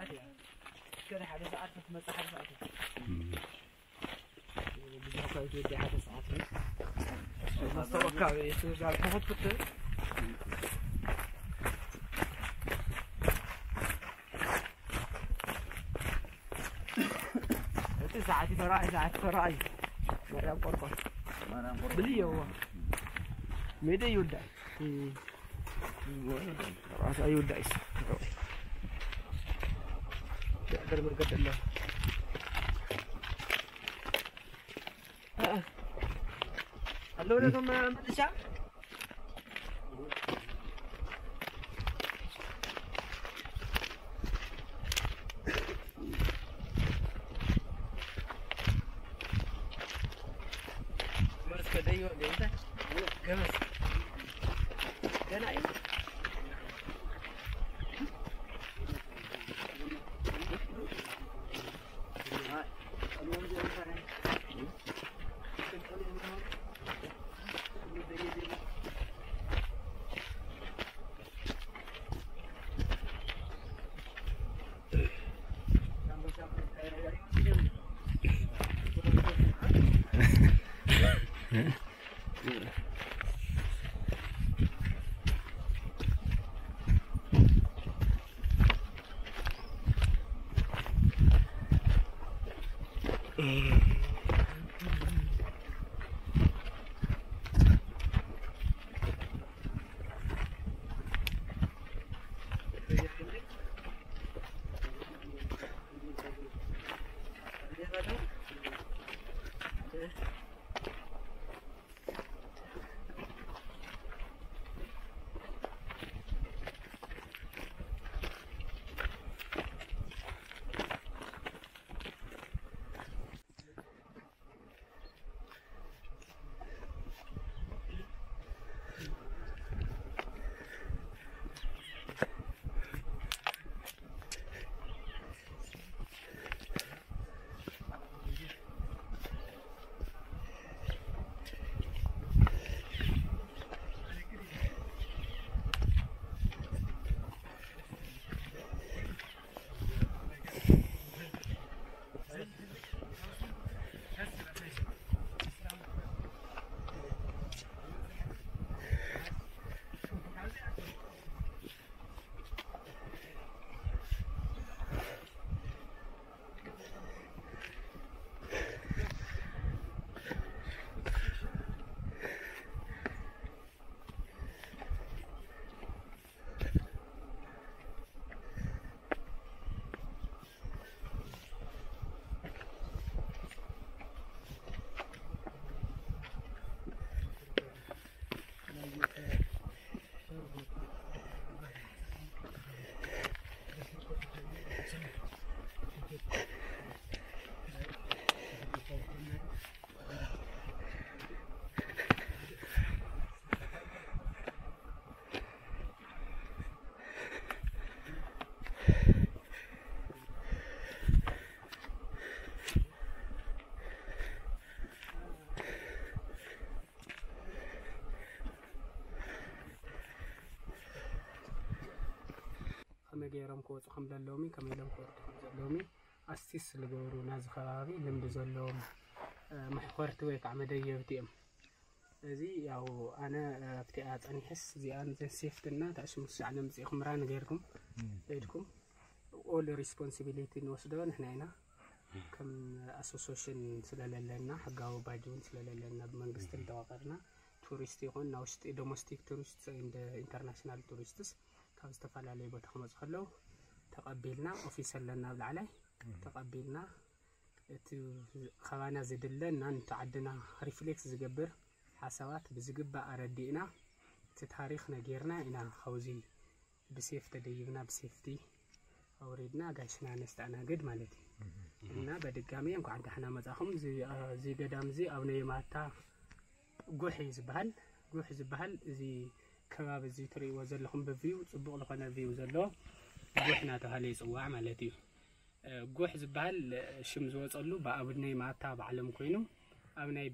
ساعات يعني كده حدا ساعات في مساحة ساعات بيجوا كده حدا ساعات بس توقع يسوي تحط كده ساعات فراعي مرة قربان بليه هو ميدا يودع راس يودع يقدر من قد الله هلو لكم مدشا كدايو لينتا جمس كان اي مجيرم كوت خمدة لومي كميلهم كوت خمدة لومي أسيس لجورو ناز خرابي لم دزلهم محورت ويك عمدية بتيم زي أو أنا بتاعت أنا حس زي أنا زي سيفتنا تعيش مساعدة زي خمران غيركم غيركم all responsibility نوصدون إحنا هنا كم association سلالنا حقه باجون سلالنا بمنجست الدواقرنا tourist يكون ناوست domestic tourists and international tourists كم استفعل عليه بتخمس خلو تقبلنا أوفيسر لنا بالعلي تقبلنا خوانا زد لنا أنت عندنا ريفلكس زجبر حسوات بزجبة أردينا تاريخنا جيرنا إنا خوزي بسيف تديبنا بسيفتي أوريدنا قاشنا نستعنا قد مالتي إنا بدقامي يمكن عند إحنا متأخم زي قدام زي أو نيماتا قوحي زبهل زي كباب زي تري وزلهم بفيو صبغ لقنا فيو زلوا قوحنا تهالي صواع مالتي قوح زبهل شمز وصلوا بأبني معتا بعلم كوينو أبني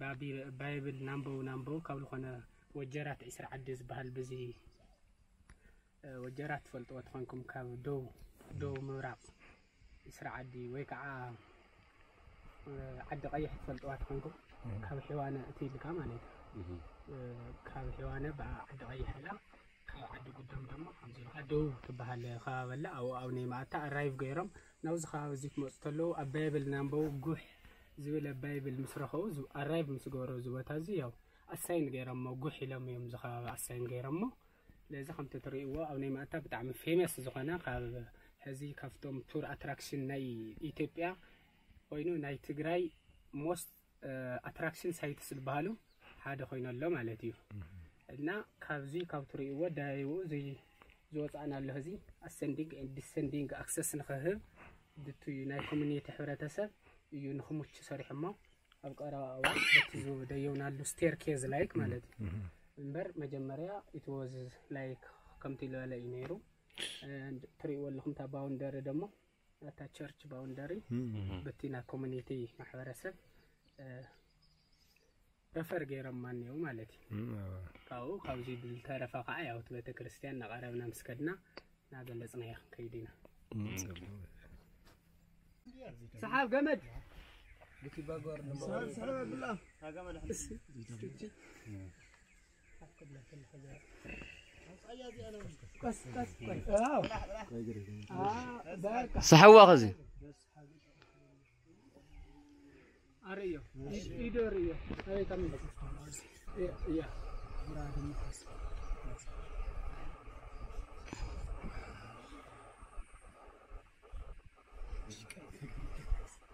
بايبل نامبو قبل لقنا وجرات إسرع عدز بهال بزي وجرات فلت وتخنكم كاب دو مراب يسرع عدي ويكع عد قيح تفلطوات كونكم كاب حيوانه اتي لك معناته كاب حيوانه بعد قيح لا عد قدام دم خمسين عدو تبهال خابلا او نيماتا رايف غيرم نوز خاب زيك مستلو ابيبل نامبو غوح زبل بايبل مسرخو زو ارايف مسغورو زوتازي ياو اساين غيرم غوح لم يم زخا اساين غيرم لذا خمت تريوا او نيماتا بتعم فيمس زخنا خاب هذه كافتوم تور اتراكشن ناي ايثيوبيا وينو ناي تግራይ موست اتراكشن سايتس البالو حدا خوينالو معناتيو እና ካብዚ ካብ ትሪእዎ ዳይው ዝወፃና ኣሎ እዚ ascending and descending access ንኽህብ ድቱ ናይ ኮሚኒቲ ሕብረተሰብ እዩ ንኽሙች ሰሪሕሞ ኣብ ቀረባ በቲ ደየውናሉ staircase like ማለት እንበር መጀመሪያ it was like ከምቲ ለለ ይነሩ and ትሪእዎ ለኹም ታ ባውንደሪ ደሞ አታ ቸርች ባውንደሪ በቲና ኮሚኒቲ ማሕበረሰብ رفر غيرم مانيو مالتي كاو خاوزي بالترفا قا ياو بيت كريستيان نقربنا مسكدنا ناغلصنا يا كيدينا صحاب جمد بكي باغور نمبر سلام بالله ها جمد صحوا غزي أريو إيدوريو هاي كمل يا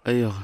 أيوه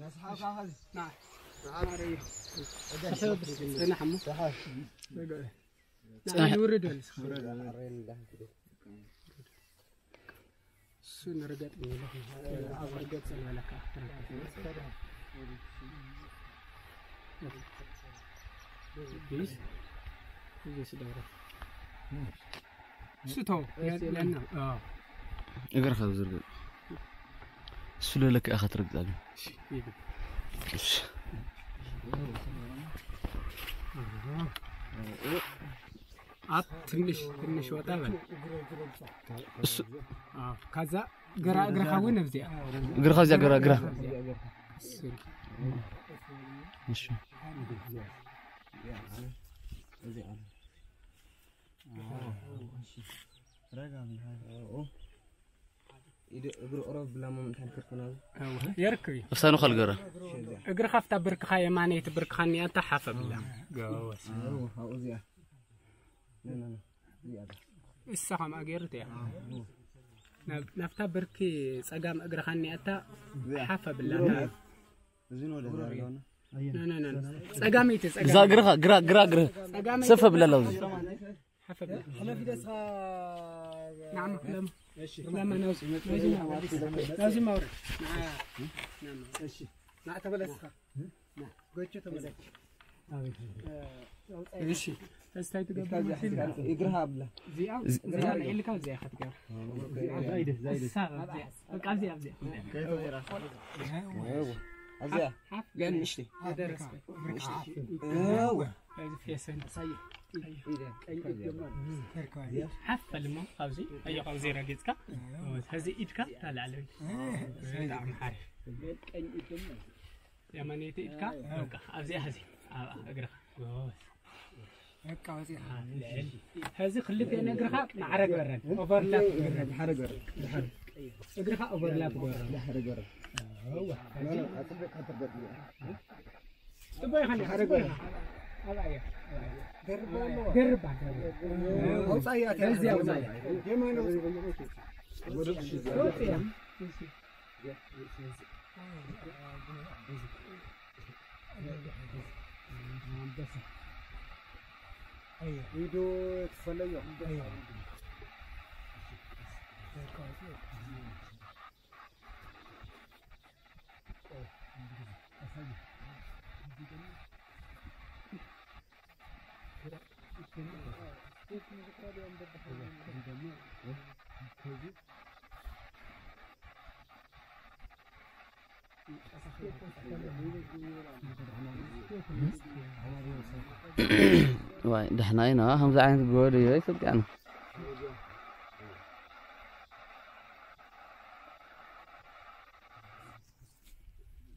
نصحاب هذا نعم عاري انا حمو صحاح نعم يورد ولا سن رجعت له رجعت لك بيس بيس دوره شتو لانه اقرا خذ زرق سلو لك اخ ترقد عليه ትንሽ ወጣ በል ከዛ ግራ ኻውን ነብዚያ ግራ ኸዚያ ግራ እሺ እግር ኦሮብ ብላም እንታልከርኩና يركي افسانو خلقره اقرا خفتا برك خاي ماني تبرك خاني انت حافه بالله جوس هاوزيا لا زياده السخم اجرت يا نفتا بركي صقام اقرا خاني انت حافه بالله زين ولا زارغانا لا صقاميتي ዛ ግራ ሰፈ ብላ ለውዚ حافه بالله انا في دسخه نعم لما لما لازم اورد نعم ماشي لا تبلسخ نعم قلت تبلسخ እሺ እስታይ ትገባ እግርሃ ብላ ዚያ ልካ ዚያ ኸትገባ زايد በቃ ዚያ أزيا قال نشتي درس فيسن حفل ما قوزي أي قوزي رجيتك هذه إيدك طلع عليه دعم حارف يا من إيدك بقى أزيا هذه أقرأ هذه خليك أنا أقرأ مع رجل أوفرلاب حرق أقرأ أوفرلاب حرق هو أنا أطبق هتربط لي تبغى خلي حرق هذا يا درب أو صايات هذه أو صايات كمان أيوة فيديو تفليو أيوة واي دحناينا هم زعين تقول لي صدق انا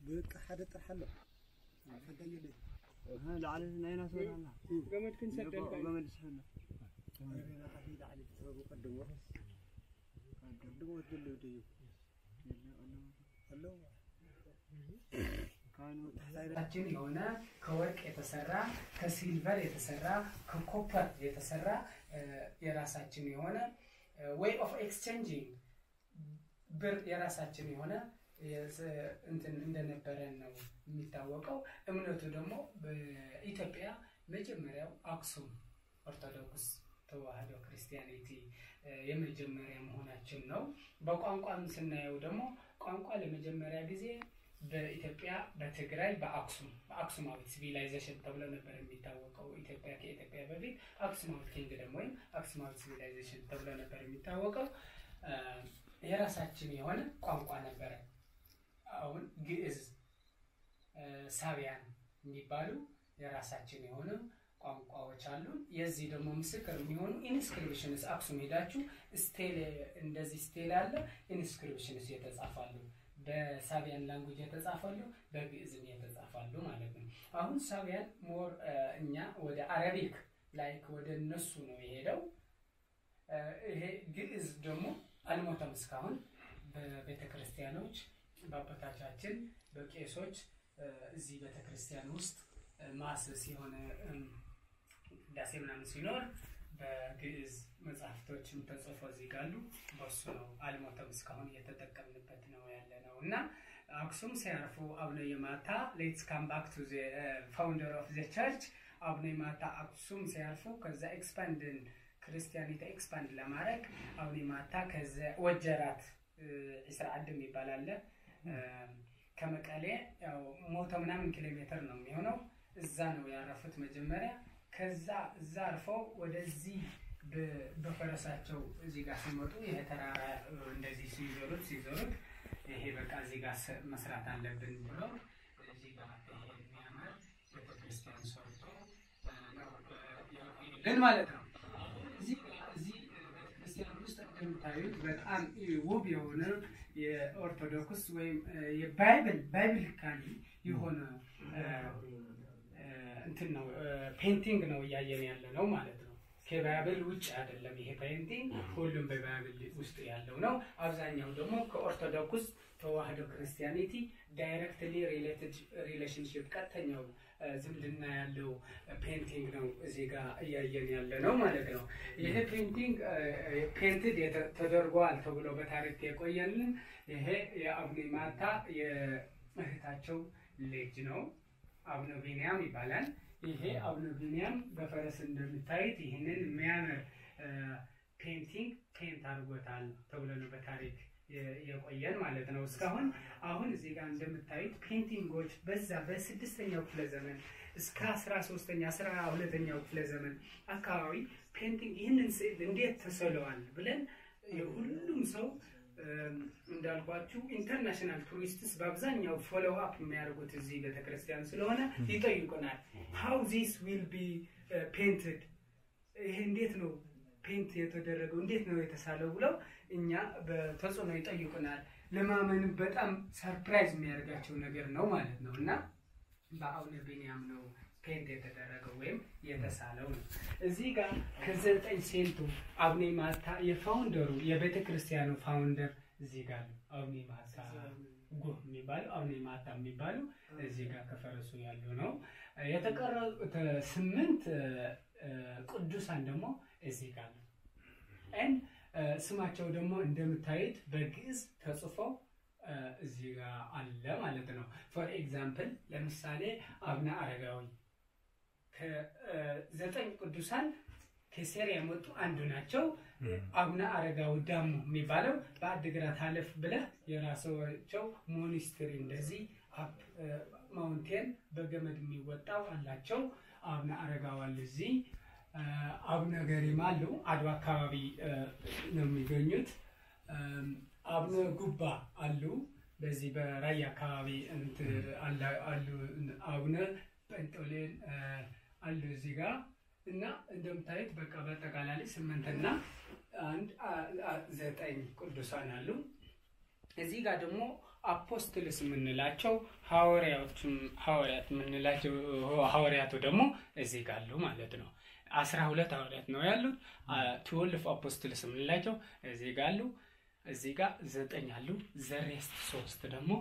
بك حدا تحلو هذا على هنا سوينا قمت كنسد قمت سحنا انا قاعد على قدمه قدمه تلو هلو ታችን የሆነ ከወርቅ የተሰራ ከሲልቨር የተሰራ ከኮፐር የተሰራ የራሳችን የሆነ way of exchanging ብር የራሳችን የሆነ እንትን እንደነበረ ነው የሚታወቀው እምነቱ ደግሞ በኢትዮጵያ መጀመሪያው አክሱም ኦርቶዶክስ ተዋህዶ ክርስቲያኒቲ የመጀመሪያ መሆናችን ነው በቋንቋም ስናየው ደግሞ ቋንቋ ለመጀመሪያ ጊዜ በኢትዮጵያ በትግራይ በአክሱማዊት ሲቪላይዜሽን ተብሎ ነበር የሚታወቀው ኢትዮጵያ ከኢትዮጵያ በፊት አክሱማዊት ኪንግደም ወይ አክሱማዊት ሲቪላይዜሽን ተብሎ ነበር የሚታወቀው የራሳችን የሆነ ቋንቋ ነበር አሁን ግዕዝ ሳቢያን የሚባሉ የራሳችን የሆነ ቋንቋዎች አሉ የዚህ ደግሞ ምስክር የሚሆኑ ኢንስክሪፕሽንስ አክሱም ሄዳችሁ ስቴል እንደዚህ ስቴል አለ ኢንስክሪፕሽንስ የተጻፋሉ በሳቢያን ላንጉዌጅ የተጻፈሉ በግዕዝም የተጻፈሉ ማለት ነው አሁን ሳቢያን ሞር እኛ ወደ አረቢክ ላይክ ወደ እነሱ ነው የሄደው ይሄ ግዕዝ ደግሞ አልሞተም እስካሁን በቤተክርስቲያኖች በአባቶቻችን በቄሶች እዚህ ቤተክርስቲያን ውስጥ ማስስ የሆነ ዳሴ ምናምን ሲኖር በግዕዝ መጽሐፍቶችም ተጽፎ እዚህ ጋሉ በሱ ነው አልሞተም እስካሁን እየተጠቀምንበት ነው ያለነው እና አክሱም ሲያርፉ አቡነ የማታ ሌትስ ካም ባክ ቱ ዘ ፋውንደር ኦፍ ዘ ቸርች አቡነ የማታ አክሱም ሲያርፉ ከዛ ኤክስፓንድን ክርስቲያኒቲ ኤክስፓንድ ለማድረግ አቡነ የማታ ከዛ ወጀራት እስራ አድም ይባላል ከመቀሌ ያው ሞቶ ምናምን ኪሎ ሜትር ነው የሚሆነው እዛ ነው ያረፉት መጀመሪያ ከዛ ዛርፈው ወደዚህ በፈረሳቸው እዚህ ጋር ሲመጡ ይሄ ተራራ እንደዚህ ሲዞሩት ይሄ በቃ እዚህ ጋር መስራት አለብን ብሎ እዚህ ጋር የሚያምር ቤተክርስቲያን ሰርቶ ግን ማለት ነው እዚህ ቤተክርስቲያን ውስጥ እንደምታዩት በጣም ውብ የሆነ የኦርቶዶክስ ወይም የባይብሊካሊ የሆነ እንትን ነው ፔንቲንግ ነው ያያየን ያለ ነው ማለት ነው ከባይብል ውጭ አይደለም ይሄ ፔንቲንግ ሁሉም በባይብል ውስጥ ያለው ነው አብዛኛው ደግሞ ከኦርቶዶክስ ተዋህዶ ክርስቲያኒቲ ዳይሬክትሊ ሪሌትድ ሪሌሽንሺፕ ቀጥተኛው ዝምድና ያለው ፔንቲንግ ነው እዚህ ጋር ያያየን ያለ ነው ማለት ነው ይሄ ፔንቲንግ ፔንትድ ተደርጓል ተብሎ በታሪክ የቆየልን ይሄ የአቡነ ማታ የእህታቸው ልጅ ነው አቡነ ቢንያም ይባላል ይሄ አቡነ ቢንያም በፈረስ እንደምታዩት ይሄንን የሚያምር ፔንቲንግ ፔንት አድርጎታል ተብሎ ነው በታሪክ የቆየን ማለት ነው እስካሁን አሁን እዚህ ጋር እንደምታዩት ፔንቲንጎች በዛ በ6ኛው ክፍለ ዘመን እስከ 13ኛ 12ኛው ክፍለ ዘመን አካባቢ ፔንቲንግ ይህንን ስዕል እንዴት ተሰለዋል ብለን ሁሉም ሰው እንዳልኳችሁ ኢንተርናሽናል ቱሪስትስ በአብዛኛው ፎሎ አፕ የሚያደርጉት እዚህ ቤተክርስቲያን ስለሆነ ይጠይቁናል how this will be painted ይሄ እንዴት ነው ፔንት የተደረገው እንዴት ነው የተሳለው ብለው እኛ በተጽዕኖ ይጠይቁናል ለማመን በጣም ሰርፕራይዝ የሚያደርጋቸው ነገር ነው ማለት ነውና በአቡነ ቢንያም ነው ፔንት የተደረገው ወይም የተሳለው ነው እዚህ ጋር ከ9 ሴንቱ አቡነ ማታ የፋውንደሩ የቤተክርስቲያኑ ፋውንደር እዚህ ጋር አቡነ ማታ ጎህ የሚባለው አቡነ ማታ የሚባለው እዚህ ጋር ከፈረሱ ያለው ነው የተቀረው 8 ቅዱሳን ደግሞ እዚህ ጋር ነው ስማቸው ደግሞ እንደምታዩት በግዕዝ ተጽፈው እዚህ ጋር አለ ማለት ነው ፎር ኤግዛምፕል ለምሳሌ አቡነ አረጋዊ ከ9 ቅዱሳን ከሴሪያ የመጡ አንዱ ናቸው አቡነ አረጋዊ ዳሞ የሚባለው በአድግራት አለፍ ብለህ የራሳቸው ሞኒስተሪ እንደዚህ አፕ ማውንቴን በገመድ የሚወጣው አላቸው አቡነ አረጋዊ እዚህ አቡነ ገሪማ አሉ አድዋ አካባቢ ነው የሚገኙት አቡነ ጉባ አሉ በዚህ በራያ አካባቢ አሉ አቡነ ጴንጦሌን አሉ እዚህ ጋር እና እንደምታዩት በቃ በአጠቃላይ 8 እና 9 ቅዱሳን አሉ እዚህ ጋር ደግሞ አፖስቶልስ ምንላቸው ሐዋርያት ምንላቸው ሐዋርያቱ ደግሞ እዚህ ጋር አሉ ማለት ነው 12 ሐዋርያት ነው ያሉት 12 አፖስቶልስ ምንላቸው እዚህ ጋር አሉ እዚህ ጋር 9 አሉ ዘሬስት 3 ደግሞ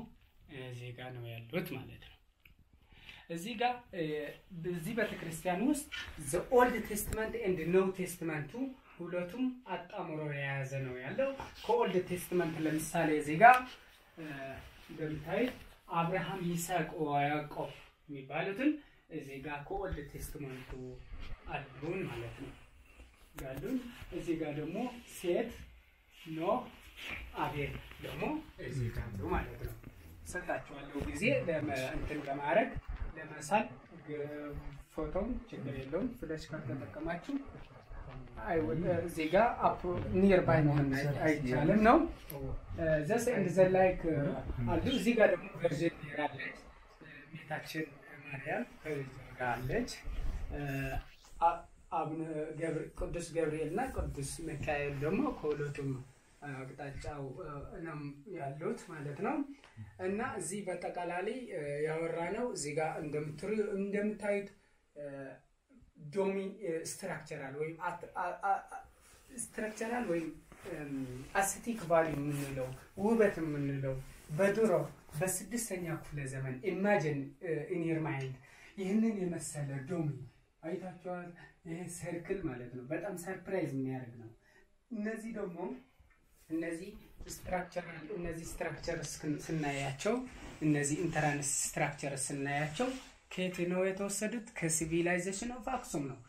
እዚህ ጋር ነው ያሉት ማለት ነው እዚህ ጋር በዚህ ቤተክርስቲያን ውስጥ the old testament and new testament ሁለቱም አጣምሮ የያዘ ነው ያለው ከኦልድ ቴስተመንት ለምሳሌ እዚህ ጋር እንደምታዩት አብርሃም ይስሐቅ ወያዕቆብ የሚባሉትን እዚህ ጋር ከኦልድ ቴስተመንቱ አሉን ማለት ነው ጋሉን እዚህ ጋር ደግሞ ሴት ኖህ አቤል ደግሞ እዚህ ጋር ነው ማለት ነው ሰጣችኋለሁ ጊዜ እንትን ለማድረግ ለመሳል ፎቶን ችግር የለውም ፍላሽ ካርድ ተጠቀማችሁ እዚህ ጋር አፕ ኒርባይ መሆን አይቻልም ነው ዘስ ኤንድ ዘ ላይክ አሉ እዚህ ጋር ደግሞ ቨርጂን ያለች ቤታችን ማርያም ጋለች አቡነ ቅዱስ ገብርኤል እና ቅዱስ ሚካኤል ደግሞ ከሁለቱም አቅጣጫው ነው ያሉት ማለት ነው እና እዚህ በተቃላሊ ያወራነው እዚህ ጋር እንደምታዩት ዶሚ ስትራክቸራል ወይ አስቲክ ቫልዩ ምንለው ውበት ምንለው በድሮ በ6ኛው ክፍለ ዘመን ኢማጂን ኢን ዩር ማይንድ ይህንን የመሰለ ዶሚ አይታችኋል ይሄ ሰርክል ማለት ነው በጣም ሰርፕራይዝ የሚያደርግ ነው እነዚህ ደግሞ እነዚህ ስትራክቸርስ ስናያቸው እነዚህ ኢንተራንስ ስትራክቸርስ ስናያቸው ከየት ነው የተወሰዱት ከሲቪላይዜሽን ኦፍ አክሱም ነው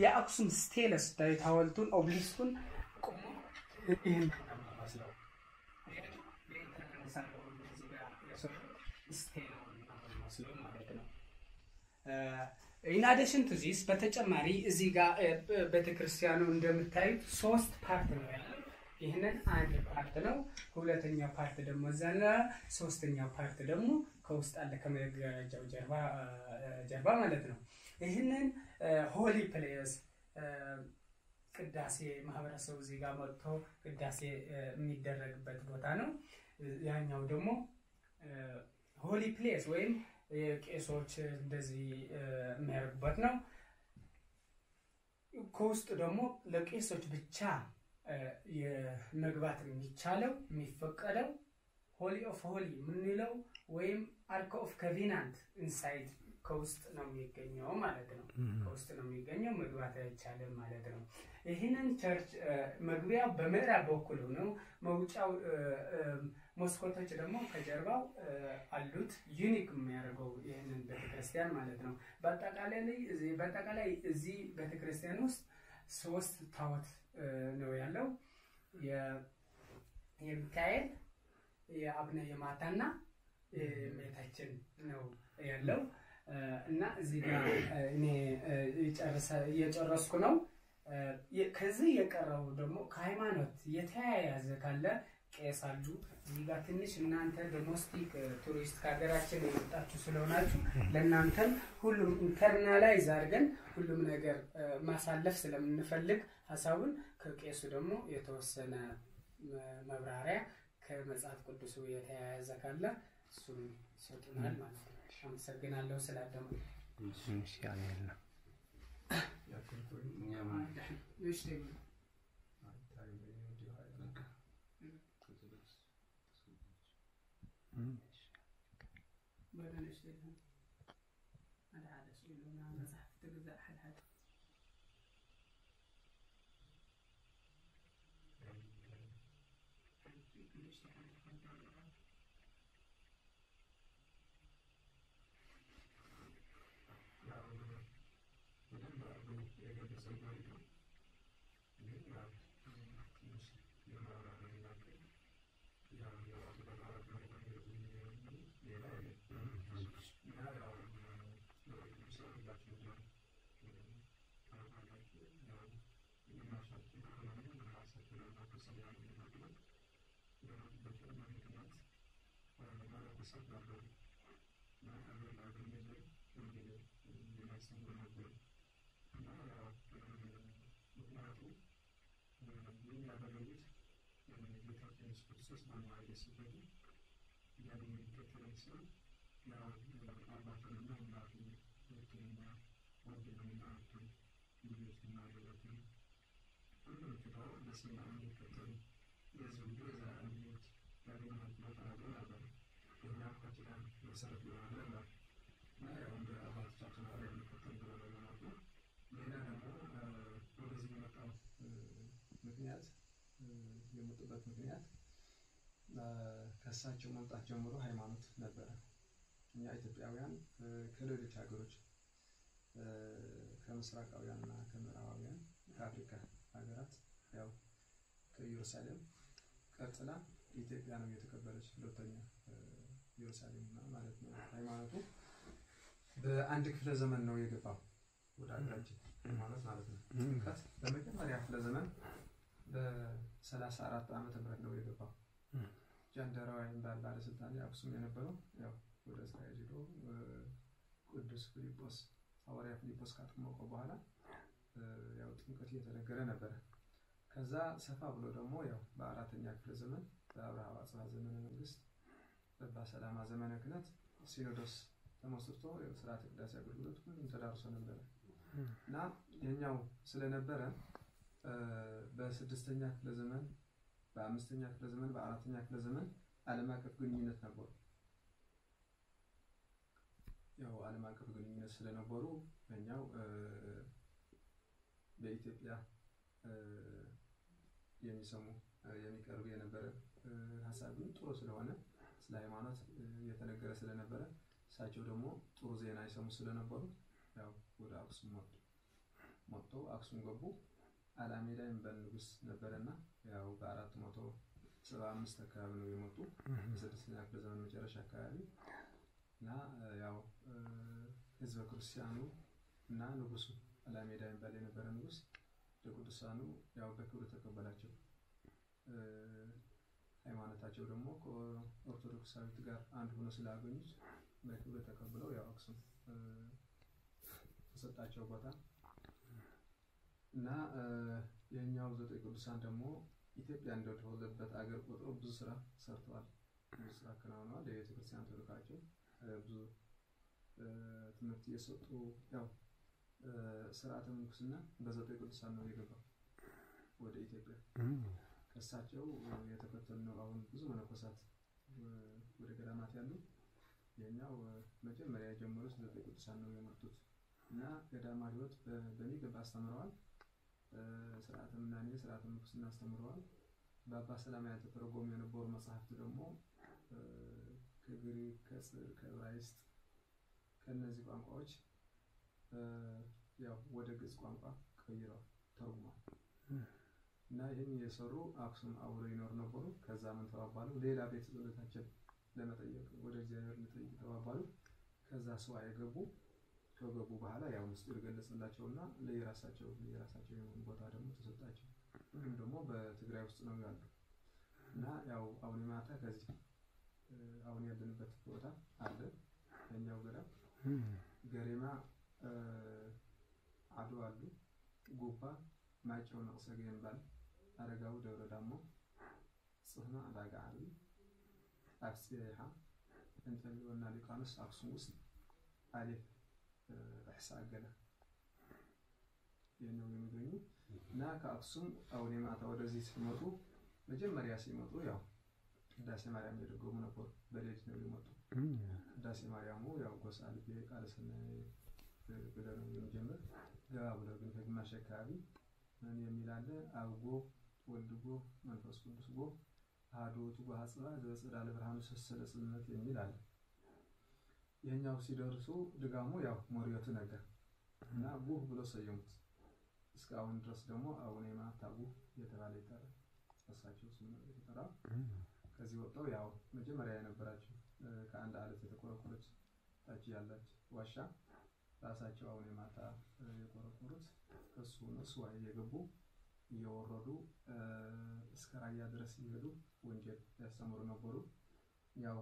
የአክሱም ስቴለስ ዳዊት ሐውልቱን ኦብሊስኩን ቆሞ ይሄን ተማማስለው in addition to this በተጨማሪ እዚህ ጋር ቤተክርስቲያኑ እንደምታዩት 3 ፓርት ነው ያለው ይሄንን አንድ ፓርት ነው ሁለተኛው ፓርት ደግሞ ዘና ሶስተኛው ፓርት ደግሞ ከውስጥ አለ ከመጋረጃው ጀርባ ማለት ነው ይሄንን ሆሊ ፕሌስ ቅዳሴ ማህበረሰቡ እዚህ ጋር መጥቶ ቅዳሴ የሚደረግበት ቦታ ነው ያኛው ደግሞ ሆሊ ፕሌስ ወይም የቄሶች እንደዚህ የሚያደርጉበት ነው ከውስጥ ደግሞ ለቄሶች ብቻ የመግባት የሚቻለው የሚፈቀደው ሆሊ ኦፍ ሆሊ ምንለው ወይም አርክ ኦፍ ኮቬናንት ኢንሳይድ ከውስጥ ነው የሚገኘው ማለት ነው ከውስጥ ነው የሚገኘው መግባት አይቻልም ማለት ነው ይሄንን ቸርች መግቢያው በምዕራብ በኩል ነው መውጫው መስኮቶች ደግሞ ከጀርባው አሉት ዩኒክ የሚያደርገው ይሄንን ቤተክርስቲያን ማለት ነው በአጠቃላይ እዚህ ቤተክርስቲያን ውስጥ 3 ታወት ነው ያለው የሚካኤል የአብነ የማታና እመቤታችን ነው ያለው እና እዚህ ጋር እኔ እየጨረስኩ ነው። ከዚህ የቀረው ደግሞ ከሃይማኖት የተያያዘ ካለ ቄስ አሉ እዚህ ጋር ትንሽ እናንተ ዶሜስቲክ ቱሪስት ከሀገራችን የመጣችሁ ስለሆናችሁ ለእናንተም ሁሉም ኢንተርናላይዝ አድርገን ሁሉም ነገር ማሳለፍ ስለምንፈልግ ሀሳቡን ከቄሱ ደግሞ የተወሰነ መብራሪያ ከመጽሐፍ ቅዱስ የተያያዘ ካለ እሱን ይሰጡናል ማለት ነው። አመሰግናለሁ ስላዳመጡ። እሺ አሜን። እሺ بدنش لهم هذا شيء لنا مسح تجزأ حد የመጡበት ምክንያት ከሳቸው መምጣት ጀምሮ ሃይማኖት ነበረ። እኛ ኢትዮጵያውያን ከሌሎች ሀገሮች ከምስራቃውያንና ከምዕራባውያን ከአፍሪካ ሀገራት ያው ከኢየሩሳሌም ቀጥላ ኢትዮጵያ ነው የተቀበለች ሁለተኛ ኢየሩሳሌም ማለት ነው። ሃይማኖቱ በአንድ ክፍለ ዘመን ነው የገባው ወደ ሀገራችን ማለት ነው። ጥምቀት በመጀመሪያ ክፍለ ዘመን በ34 ዓመተ ምህረት ነው የገባው። ጃንደረባ የሚባል ባለስልጣን አክሱም የነበረው ያው ወደ እስራኤል ሄዶ ቅዱስ ፊልጶስ ሐዋርያ ፊልጶስ ካጠመቀ በኋላ ያው ጥምቀት እየተነገረ ነበር። ከዛ ሰፋ ብሎ ደግሞ ያው በአራተኛ ክፍለ ዘመን በአብርሃ ወአጽብሃ ዘመነ መንግስት በሰላማ ዘመነ ክህነት ሲኖዶስ ተመስርቶ ያው ስርዓተ ቅዳሴ አገልግሎት ሁሉም ተዳርሶ ነበር እና የኛው ስለነበረ በስድስተኛ ክፍለ ዘመን በአምስተኛ ክፍለ ዘመን በአራተኛ ክፍለ ዘመን ዓለም አቀፍ ግንኙነት ነበሩ። ያው ዓለም አቀፍ ግንኙነት ስለነበሩ እኛው በኢትዮጵያ የሚሰሙ የሚቀርብ የነበረ ሐሳብን ጥሩ ስለሆነ ስለ ሃይማኖት የተነገረ ስለነበረ እሳቸው ደግሞ ጥሩ ዜና ይሰሙ ስለነበሩ ያው ወደ አክሱም መጡ አክሱም ገቡ። አላሜዳ የሚባል ንጉስ ነበርና ያው በ475 አካባቢ ነው የመጡ በስድስተኛ ክፍለ ዘመን መጨረሻ አካባቢ እና ያው ህዝበ ክርስቲያኑ እና ንጉሱ አላሜዳ የሚባል የነበረ ንጉስ ለቅዱሳኑ ያው በክብር ተቀበላቸው። ሃይማኖታቸው ደግሞ ከኦርቶዶክሳዊት ጋር አንድ ሆኖ ስላገኙት በክብር ተቀብለው ያው አክሱም ተሰጣቸው ቦታ እና የኛው ዘጠኝ ቅዱሳን ደግሞ ኢትዮጵያ እንደተወለደበት አገር ቆጥሮ ብዙ ስራ ሰርተዋል። ብዙ ስራ ከናውነዋል። የቤተክርስቲያን ተልካቸው ብዙ ትምህርት እየሰጡ ያው ስርዓተ ምንኩስና በዘጠኝ ቅዱሳን ነው የገባው ወደ ኢትዮጵያ። ከሳቸው የተከተሉ ነው አሁን ብዙ መነኮሳት ወደ ገዳማት ያሉ። የኛው መጀመሪያ የጀመሩት ዘጠኝ ቅዱሳን ነው የመጡት እና ገዳማ ህይወት በሚገባ አስተምረዋል። ስርዓተ ምናኔ ስርዓተ ምንኩስና አስተምረዋል። በአባ ሰላማ ያልተተረጎሙ የነበሩ መጽሐፍት ደግሞ ከግሪክ ከጽር ከዕብራይስጥ ከነዚህ ቋንቋዎች ያው ወደ ግዕዝ ቋንቋ ቀይረው ተርጉመዋል እና ይህን የሰሩ አክሱም አብረው ይኖር ነበሩ። ከዛ ምን ተባባሉ? ሌላ ቤት ጸሎታችን ለመጠየቅ ወደ እግዚአብሔር ልጠይቅ ተባባሉ። ከዛ ሰው አይገቡ ከገቡ በኋላ ያው ምስጢር ገለጸላቸውና ለየራሳቸው የሆነ ቦታ ደግሞ ተሰጣቸው። ሁሉም ደግሞ በትግራይ ውስጥ ነው ያለው እና ያው አሁን ማታ ከዚህ አሁን ያለንበት ቦታ አለ እኛው ገዳም ገሬማ አድዋሉ ጎባ ማይጨው ነው ሰገንባል አረጋው ደብረ ዳሞ ጽህና አዳጋሪ አፍሲያሃ እንተሊውና ሊቃኖስ አክሱም ውስጥ አሊፍ እሕሳገለ የነው የሚገኙ እና ከአክሱም አሁን ማታ ወደዚህ ሲመጡ መጀመሪያ ሲመጡ ያው ቅዳሴ ማርያም ያደርጉ ነበር። በሌሊት ነው የመጡ። ቅዳሴ ማርያሙ ያው ጎሳ ልቤ ቃል ሰናይ ብለው ነው የሚጀምር። ገባ ብለው ግን ከግማሽ አካባቢ ምን የሚላለ አብጎ ወልድጎ መንፈስ ቅዱስ ጎ አሐዱ በሐጽባ ዘጸዳለ ብርሃኑ ሰሰለ ጽልመት የሚል አለ። የኛው ሲደርሱ ድጋሙ ያው ሞሪዮት ነገር እና ጉህ ብሎ ሰየሙት። እስካሁን ድረስ ደግሞ አቡነ ማታጉ የተባለ ይጠራል። እሳቸው ስም ይጠራል። ከዚህ ወጣው ያው መጀመሪያ የነበራቸው ከአንድ አለት የተቆረቆረች ታች ያለች ዋሻ ራሳቸው አሁን የማታ የቆረቆሩት ከሱ ነው። ስዋይ የገቡ እየወረዱ እስከ ራያ ድረስ ይሄዱ ወንጌል ያስተምሩ ነበሩ። ያው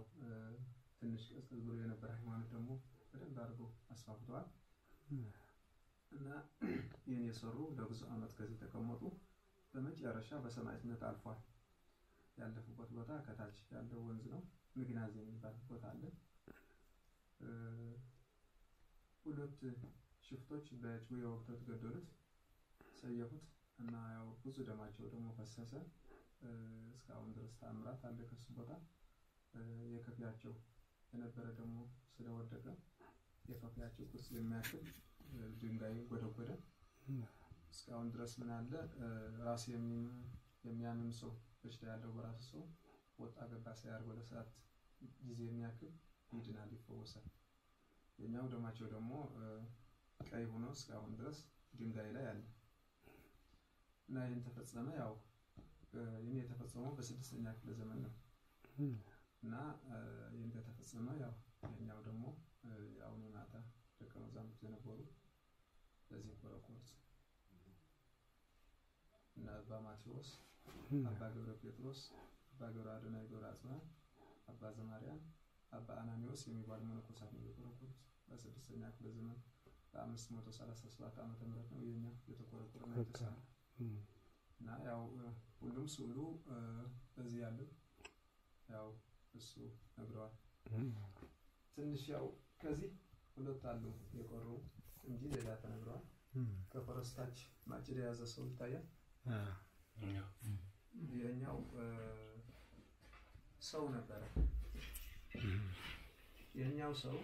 ትንሽ ቀዝቀዝ ብሎ የነበረ ሃይማኖት ደግሞ በደንብ አድርገው አስፋፍተዋል እና ይህን የሰሩ ለብዙ ዓመት ከዚህ ተቀመጡ። በመጨረሻ በሰማዕትነት አልፏል። ያለፉበት ቦታ ከታች ያለው ወንዝ ነው። ምግናዝ የሚባል ቦታ አለ። ሁለት ሽፍቶች በጭዌ ወቅተው ተገደሉት፣ ሰየፉት እና ያው ብዙ ደማቸው ደግሞ ፈሰሰ። እስካሁን ድረስ ተአምራት አለ ከሱ ቦታ። የከፊያቸው የነበረ ደግሞ ስለወደቀ የከፊያቸው ቅርጽ የሚያክል ድንጋይ ጎደጎደ። እስካሁን ድረስ ምን አለ ራስ የሚያምን ሰው በሽታ ያለው በራሱ ሰው ወጣ ገባ ሳያር ወደ ሰዓት ጊዜ የሚያክል ይድናል፣ ይፈወሳል። የኛው ደማቸው ደግሞ ቀይ ሆኖ እስካሁን ድረስ ድንጋይ ላይ አለ እና ይህን ተፈጸመ። ያው ይህን የተፈጸመው በ6ኛ ክፍለ ዘመን ነው እና ይህን ተፈጸመ። ያው የኛው ደግሞ ያው ማታ ደቀ መዛሙርት የነበሩ ለዚህ ቆረቆሩት እና አባ ማቴዎስ፣ አባ ገብረ ጴጥሮስ፣ አባ ገብረ አዶናይ ገብረ አጽብሃ፣ አባ ዘማርያም፣ አባ አናኒዎስ የሚባሉ መነኮሳት ነው የቆረቆሩት። በ6ኛ ክፍለ ዘመን በ537 ዓመተ ምህረት ነው የኛ የተቆረቆረ ነው የተሰራ እና ያው ሁሉም ስዕሉ በዚህ ያለው ያው እሱ ነግረዋል። ትንሽ ያው ከዚህ ሁለት አሉ የቆሩ እንጂ ሌላ ተነግረዋል። ከፈረስታች ማጭድ የያዘ ሰው ይታያል። የኛው ሰው ነበር። የኛው ሰው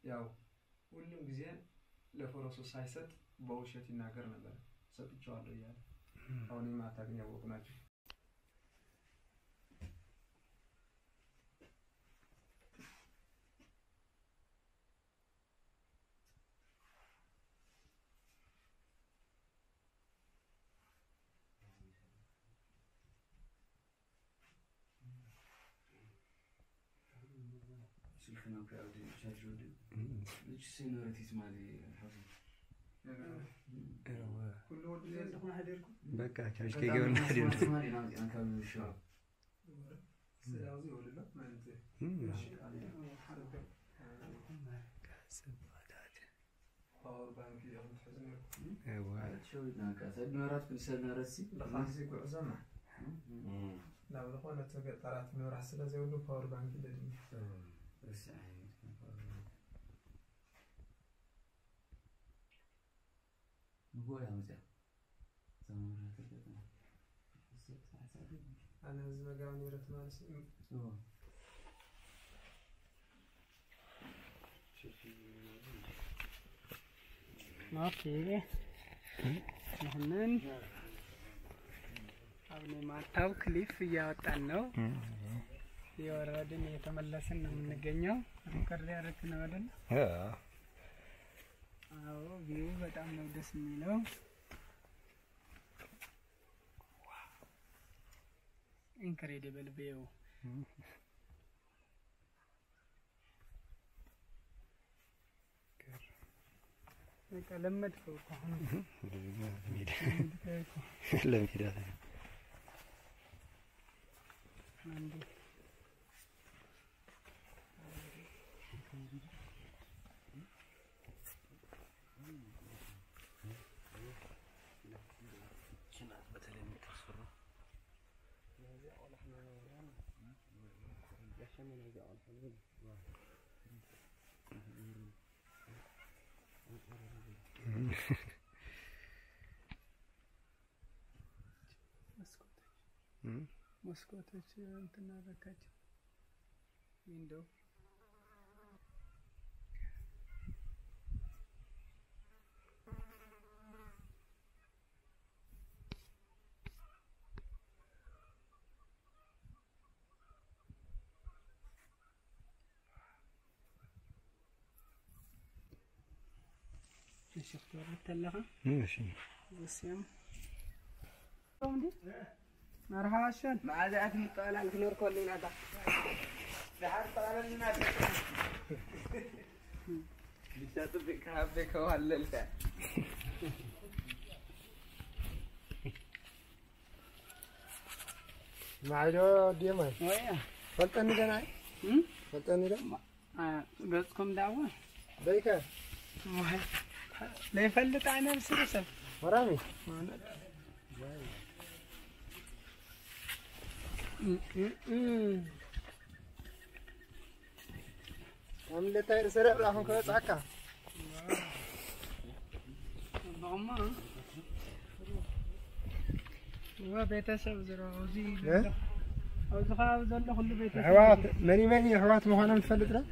ያው ሁሉም ጊዜ ለፈረሱ ሳይሰጥ በውሸት ይናገር ነበር። ሰጥቻለሁ እያለ አሁን ማታ ግን ያወቁ ናቸው። شوفنا كاودي شاجودي ليش سينوريتي مالي حسن ايوا كل ولد يزخون حديركم بقى كاش كيجون حدير مالي نادي انا كان الشباب سلاوي ولا لا ما انت ماشي عليه حرب كاسب وداد باور بانك يوم تحزنكم ايوا شو بدنا كاسب نورات كل سنه راسي لخاصي كعزمه لا ولا خونه تقطرات نور حسنا زي ولو باور بانك لدي بس نقول يا مزيان زمان راتب انا زي ما قالوا نورت مالسي اوكي አሁን አሁን ማታው ክሊፍ እያወጣን ነው። የወረድን የተመለስን ነው የምንገኘው። አንከር ያረክ ነው አይደል? አዎ ቪው በጣም ነው ደስ የሚለው። incredible view. لمدكوا لا ميدا መስኮቶች እንትና ረካቸው ዊንዶው شفتوا التلاها ماشي بسيم مرحبا شن مع ذات مطالع الكنور كلنا ده بعد طالع لنا بيشاتو بك وهللته معلو ديما ويا فلتني دناي فلتني ده بسكم دعوه بيكا لا يفلت عنا بسرسل مرامي عملة تاير سرق راحون كذا تعكا بغما هو بيتسب زراوزي أو زخاف زل كل بيتسب حوات مني حوات مهانا متفلت له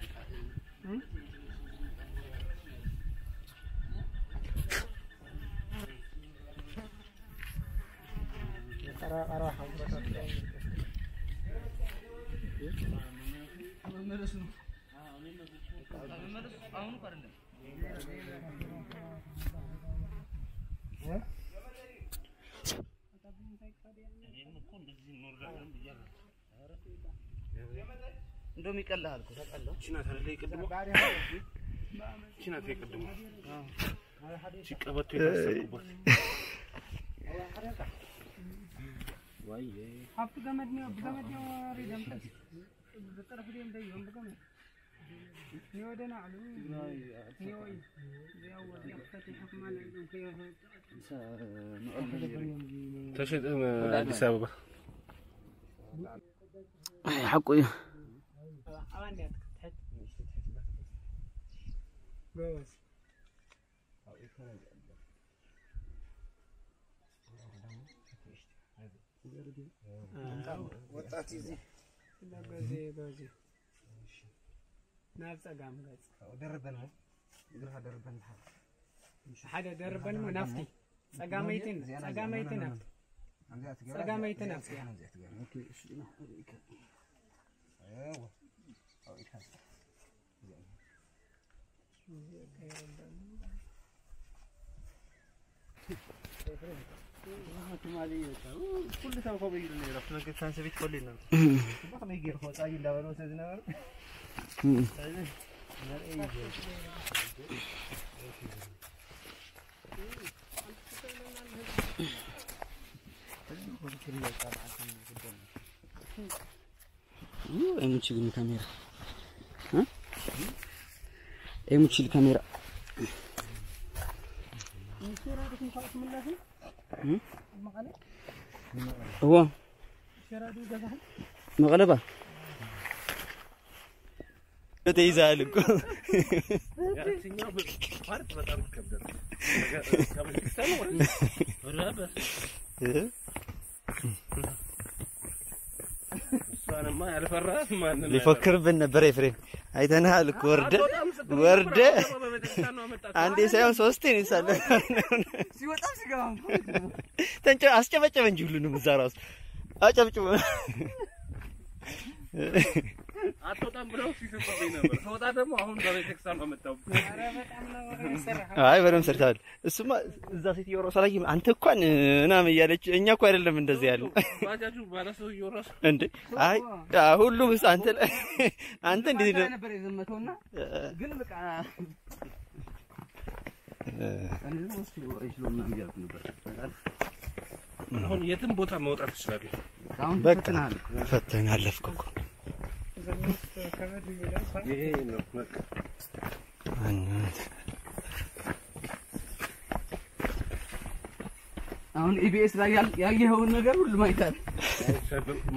أراح እንደውም ይቀልሃል እኮ ታውቃለህ ቺናት አይደል ይቀድሞ ቺናት ይቀድሞ ሲቀበቱ የታሰቁበት ወይ ሀብት ገመድ ነው ሪደም በጠረፍ ላይ እንደይሆን በገመድ يودنا علو يوي زياول يفتح حكمان تشد أديس أبابا حقوي بس وطاتي زي لا غازي ناف صقام غاز دربن غير دربن حدا دربن نفتي صقاميتين نفت صقاميتين نفت اوكي ايوه او يكاس كل سنة فوق يجري رفنا كيف كان سبيت كلنا ما خلي يجير خو تاجي لا بنو سيدنا ايموتشي الكاميرا ها ايموتشي الكاميرا هو مغلبة تيزال እኮ ያቺኛው ማለት በጣም ይከብዳል እሷንማ ያልፈራት ማን ሊፎክርብን ነበር ኤፍሬም አይተናል እኮ ወርደ አንዴ ሳይሆን ሶስቴ ነው ሳለ ሲወጣም ሲገባም ተንጨ አስጨበጨበ እንጂ ሁሉንም እዛ ራሱ አጨብጭበ አትወጣም ብለው ሲሰበኝ ነበር። ተወጣ ደግሞ አሁን በቤተክርስቲያን ነው መጣው። ኧረ በጣም ነው የሰራኸው። አይ በደምብ ሰርታል። እሱማ እዛ ሴትዮ ራሱ አላየህም አንተ እንኳን ምናምን እያለች እኛ እኮ አይደለም እንደዚህ ያለው ባጃጁ ባለሰው ይወራስ እንዴ? አይ ሁሉም አንተ እንዴት ነበር የዘመተውና ግን በቃ አንዱ ወስዶ አይችልም ይያዝ ነበር። አሁን የትም ቦታ መውጣት ይችላል። አሁን ፈተናል ፈተና አለፍኩ እኮ ዘመት ከበድ ይላል። ይሄ ነው በቃ አሁን ኢቢኤስ ላይ ያየኸውን ነገር ሁሉ ማይታል።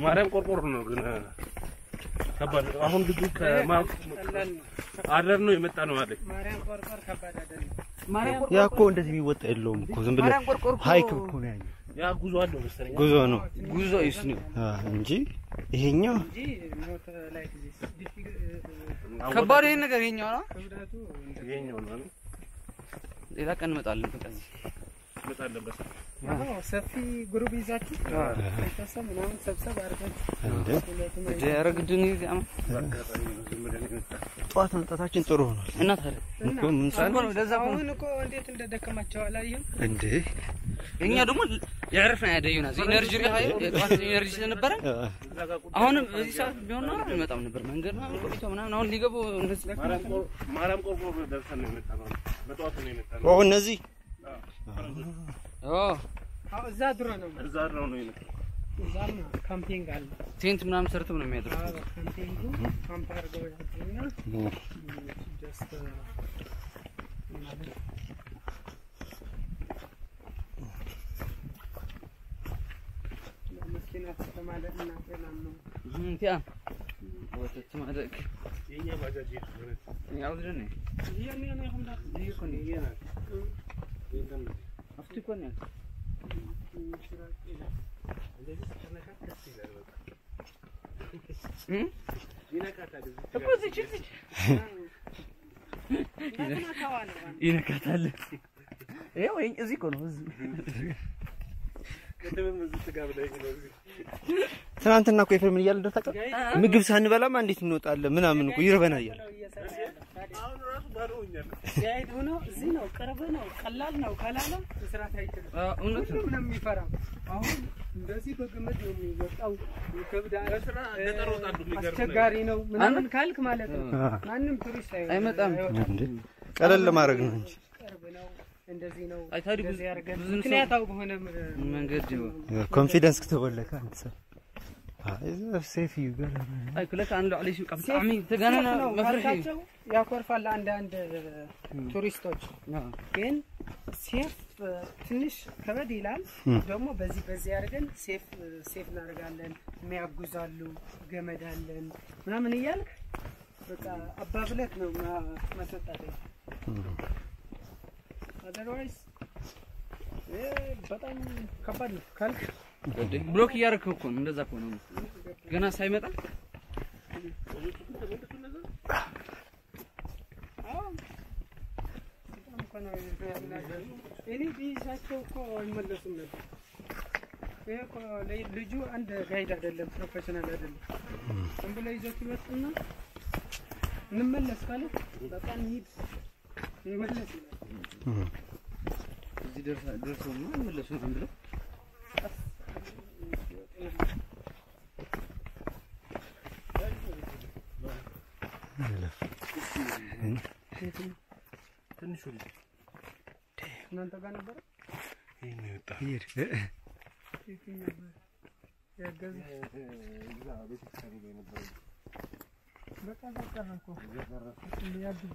ማርያም ቆርቆሮ ነው ግን ከባድ አሁን ልጁ አደር ነው የመጣ ነው ማለት ማርያም ቆርቆር ከባድ አይደለም። ያ እኮ እንደዚህ የሚወጣ የለውም እኮ ዝም ብለህ ሃይክ እኮ ነው ያለው። ያ ጉዞ አለው መሰለኝ ጉዞ ነው ጉዞ ነው እንጂ ይሄኛው እንጂ ኖት ላይክ ዚስ ከባድ ይሄን ነገር ይሄኛው ነው ክብደቱ ይሄኛው ነው። ሌላ ቀን እንመጣለን በቃ መጣለን በቃ ሰፊ ግሩፕ ይዛችሁ ተሰም ምናምን ሰብሰብ አድርጋችሁ እንዴ ያረግድን ይዛማ ጧት መምጣታችን ጥሩ ሆኗል። እና ታዲያ እኮ ምን ሳል አሁን እኮ እንዴት እንደደከማቸው አላየህም እንዴ? እኛ ደግሞ ያረፍና ያደዩና ኢነርጂ ኃይል ጧት ኢነርጂ ስለነበረ አሁንም በዚህ ሰዓት ቢሆን ነው እንመጣም ነበር። መንገድ ነው ቆይቶ ምናምን አሁን ሊገቡ እንደዚህ ማርያም ቆርቆሮ ደርሰን ነው የመጣነው። በጧት ነው የመጣነው። እነዚህ እዛ ድሮ ነው የመጣነው። እዛም ካምፒንግ አለ። ቴንት ምናምን ሰርተው ነው የሚያድሩት። ካምፒንጉ ካምፕ አድርገው ያድሩና ጀስት መስኪና ተማለት እና ሰላም ነው ያ ወተት ማደግ የኛ ባጃጅ ይሄን ያው ድረኔ ይሄን ነው ሁንዳ ይኮን ይሄና አፍቲ ኮን ያ እንደዚህ ተነካት ደስ ይላል በቃ ይነካታል እኮ እዚህ ይነካታል። ይሄው እዚህ እኮ ነው እዚህ ትናንትና እኮ ኤፍሬም እያለ ደርታቀ ምግብ ሳንበላማ እንዴት እንወጣለን ምናምን እኮ ይርበናል እያለ አሁን ራሱ ባዶኛል። ያይዱ ነው እዚህ ነው ቅርብ ነው ቀላል ነው ካላለ መስራት አይችልም። እውነት ነው የሚፈራው አሁን እንደዚህ በግምት ነው የሚወጣው። ይከብዳል። በስራ ገጠር ወጣሉ የሚገርም አስቸጋሪ ነው ምናምን ካልክ ማለት ነው ማንም ቱሪስት አይመጣም እንዴ? ቀለል ለማድረግ ነው እንጂ ቅርብ ነው እንደዚህ ነው አይታዲ ብዙ ምክንያታው በሆነ መንገድ ነው ኮንፊደንስ ከተወለከ አንተ አይ ሴፍ ይገርም አይ ክለካ አንዱ አለሽ ቀምጣሚ ተጋነና መፍረህ ያኮርፋል አንድ ቱሪስቶች ግን ሴፍ ትንሽ ከበድ ይላል። ደግሞ በዚህ አድርገን ሴፍ እናደርጋለን። የሚያጉዛሉ ገመድ አለን ምናምን እያልክ በቃ አባብለት ነው ማሰጣት otherwise በጣም ከባድ ነው ካልክ ብሎክ እያደረክ እኮ ነው። እንደዛ እኮ ነው ገና ሳይመጣ እኔ ቢይዛቸው እኮ አይመለሱም ነበር። ይሄ እኮ ልጁ አንድ ጋይድ አይደለም፣ ፕሮፌሽናል አይደለም። ዝም ብሎ ይዞት ይመጡና እንመለስ ካለ በቃ እንሂድ እንመለስ ይላል። እዚህ ደርሰው ነው እንመለሱ ነው ብለው ትንሹ እናንተ ጋር ነበር ይሄን ይወጣ ያገዝ እዛ ቤተክርስቲያን ላይ ነበር። በቃ እኮ ያግዝ